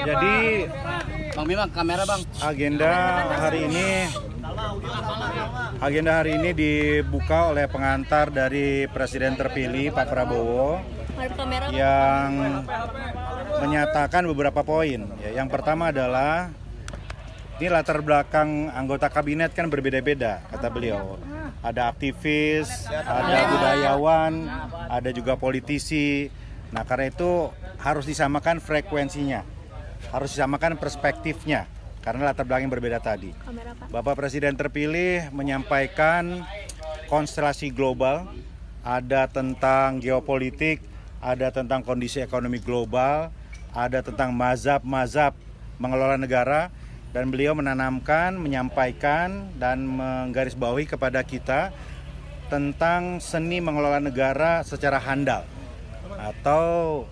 Jadi Bang Bima, kamera Bang. Agenda hari ini dibuka oleh pengantar dari Presiden terpilih Pak Prabowo yang menyatakan beberapa poin. Yang pertama adalah ini latar belakang anggota kabinet kan berbeda-beda, kata beliau. Ada aktivis, ada budayawan, ada juga politisi. Nah, karena itu harus disamakan frekuensinya, harus disamakan perspektifnya, karena latar belakang yang berbeda tadi. Bapak Presiden terpilih menyampaikan konstelasi global, ada tentang geopolitik, ada tentang kondisi ekonomi global, ada tentang mazhab-mazhab mengelola negara, dan beliau menyampaikan dan menggarisbawahi kepada kita tentang seni mengelola negara secara handal atau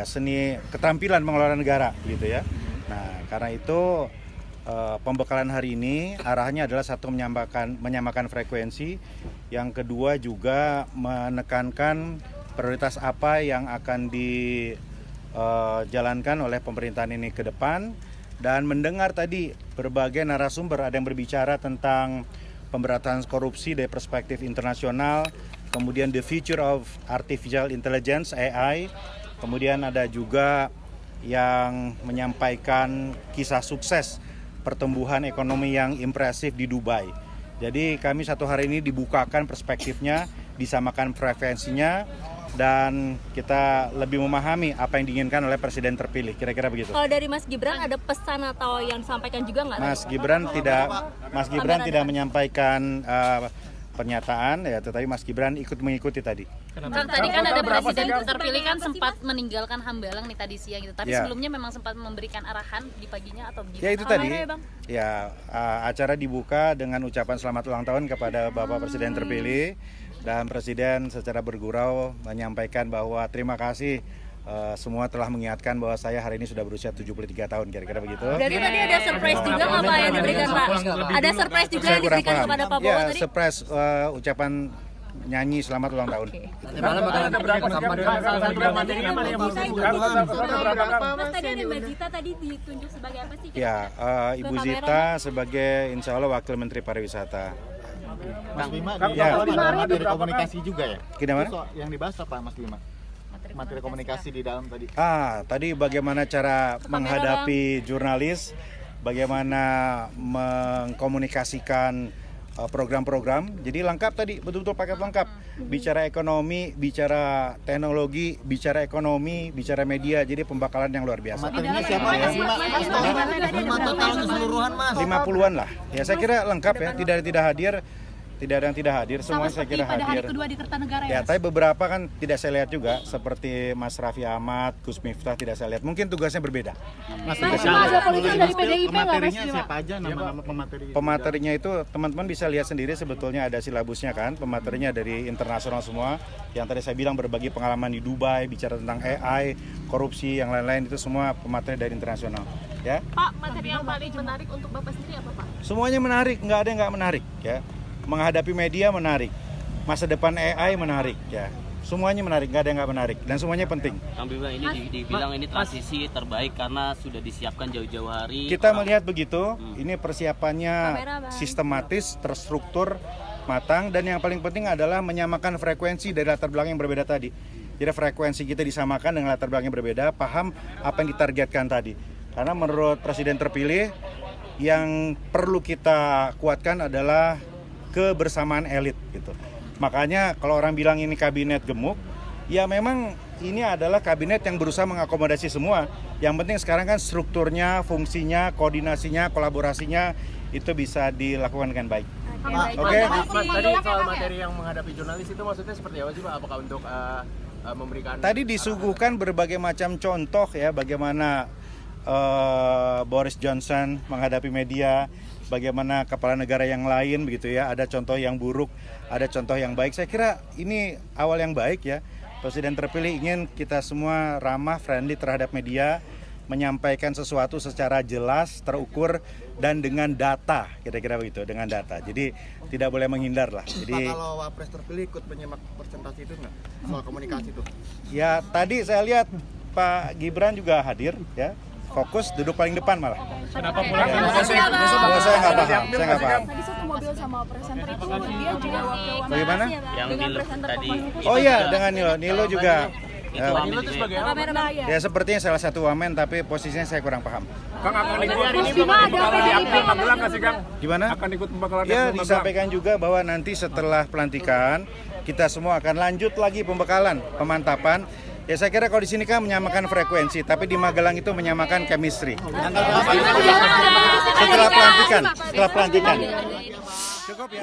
seni keterampilan mengelola negara gitu ya. Nah, karena itu pembekalan hari ini arahnya adalah satu menyamakan frekuensi, yang kedua juga menekankan prioritas apa yang akan dijalankan oleh pemerintahan ini ke depan, dan mendengar tadi berbagai narasumber, ada yang berbicara tentang pemberantasan korupsi dari perspektif internasional, kemudian the future of artificial intelligence AI, kemudian ada juga yang menyampaikan kisah sukses pertumbuhan ekonomi yang impresif di Dubai. Jadi kami satu hari ini dibukakan perspektifnya, disamakan frekuensinya, dan kita lebih memahami apa yang diinginkan oleh Presiden terpilih, kira-kira begitu. Kalau dari Mas Gibran ada pesan atau yang disampaikan juga nggak? Mas Gibran tidak menyampaikan pernyataan ya, tetapi Mas Gibran ikut mengikuti tadi. Kang, tadi kan ada Presiden terpilih kan sempat meninggalkan Hambalang nih tadi siang gitu. Tapi sebelumnya memang sempat memberikan arahan di paginya atau gimana? Ya itu tadi. Acara dibuka dengan ucapan selamat ulang tahun kepada Bapak Presiden terpilih, dan Presiden secara bergurau menyampaikan bahwa terima kasih semua telah mengingatkan bahwa saya hari ini sudah berusia 73 tahun, kira-kira begitu. Berarti tadi ada surprise juga apa yang diberikan Pak? Ada surprise juga yang diberikan kepada Pak Prabowo tadi? Surprise ucapan nyanyi selamat ulang tahun. Nanti malam bakal ada berapa Mas, tadi ada Mbak Zita tadi ditunjuk sebagai apa sih? Ibu Zita sebagai insya Allah Wakil Menteri Pariwisata. Mas Bima, materi komunikasi juga ya? Gimana? Yang dibahas apa Mas Bima? Materi komunikasi di dalam tadi. Tadi bagaimana cara menghadapi jurnalis, bagaimana mengkomunikasikan program-program. Jadi lengkap tadi, betul-betul paket lengkap. Bicara ekonomi, bicara teknologi, bicara ekonomi, bicara media. Jadi pembakalan yang luar biasa. Materinya siapa ya? Mas, total keseluruhan Mas. 50-an lah. Ya saya kira lengkap ya, tidak ada yang tidak hadir, semua saya kira hadir. Pada hari kedua di Kertanegara ya, tapi beberapa kan tidak saya lihat juga, seperti Mas Raffi Ahmad, Gus Miftah tidak saya lihat. Mungkin tugasnya berbeda. Mas, ada politisi dari PDIP nggak Mas? Siapa aja nama-nama pemateri? Pematerinya itu teman-teman bisa lihat sendiri, sebetulnya ada silabusnya kan. Pematerinya dari internasional semua. Yang tadi saya bilang berbagi pengalaman di Dubai, bicara tentang AI, korupsi, yang lain-lain, itu semua pemateri dari internasional. Ya. Pak, materi yang paling menarik untuk Bapak sendiri apa Pak? Semuanya menarik, nggak ada yang nggak menarik ya. Menghadapi media menarik, masa depan AI menarik ya, semuanya menarik, nggak ada yang nggak menarik, dan semuanya penting. Kang Bima, ini dibilang ini transisi terbaik karena sudah disiapkan jauh-jauh hari. Kita melihat begitu, ini persiapannya sistematis, terstruktur, matang, dan yang paling penting adalah menyamakan frekuensi dari latar belakang yang berbeda tadi. Jadi frekuensi kita disamakan dengan latar belakang yang berbeda, paham apa yang ditargetkan tadi. Karena menurut Presiden terpilih, yang perlu kita kuatkan adalah kebersamaan elit gitu. Makanya kalau orang bilang ini kabinet gemuk, ya memang ini adalah kabinet yang berusaha mengakomodasi semua. Yang penting sekarang kan strukturnya, fungsinya, koordinasinya, kolaborasinya itu bisa dilakukan dengan baik. Oke. Tadi soal materi yang menghadapi jurnalis itu maksudnya seperti apa sih Pak? Apakah untuk memberikan? Tadi disuguhkan berbagai macam contoh ya, bagaimana Boris Johnson menghadapi media, bagaimana kepala negara yang lain begitu ya, ada contoh yang buruk, ada contoh yang baik. Saya kira ini awal yang baik ya. Presiden terpilih ingin kita semua ramah, friendly terhadap media, menyampaikan sesuatu secara jelas, terukur, dan dengan data, kira-kira begitu, dengan data. Jadi tidak boleh menghindar lah. Jadi Pak, kalau Wapres terpilih ikut menyimak presentasi itu nggak? Soal komunikasi itu? Ya tadi saya lihat Pak Gibran juga hadir ya. Fokus duduk paling depan malah. Kenapa pulang? Saya nggak paham. Tadi satu mobil sama presenter itu dia juga wakil Bagaimana? Yang dengan Nilo presenter tadi. Oh iya, dengan Nilo juga. Itu Amin juga. Ya sepertinya salah satu wamen, tapi posisinya saya kurang paham. Kang akan ikut hari ini pembekalan di Akmal Magelang nggak sih Kang? Gimana? Akan ikut pembekalan di Ya Akmal Magelang? disampaikan juga bahwa nanti setelah pelantikan kita semua akan lanjut lagi pembekalan, pemantapan. Ya saya kira kalau di sini kan menyamakan frekuensi, tapi di Magelang itu menyamakan chemistry. Setelah pelantikan. Cukup ya.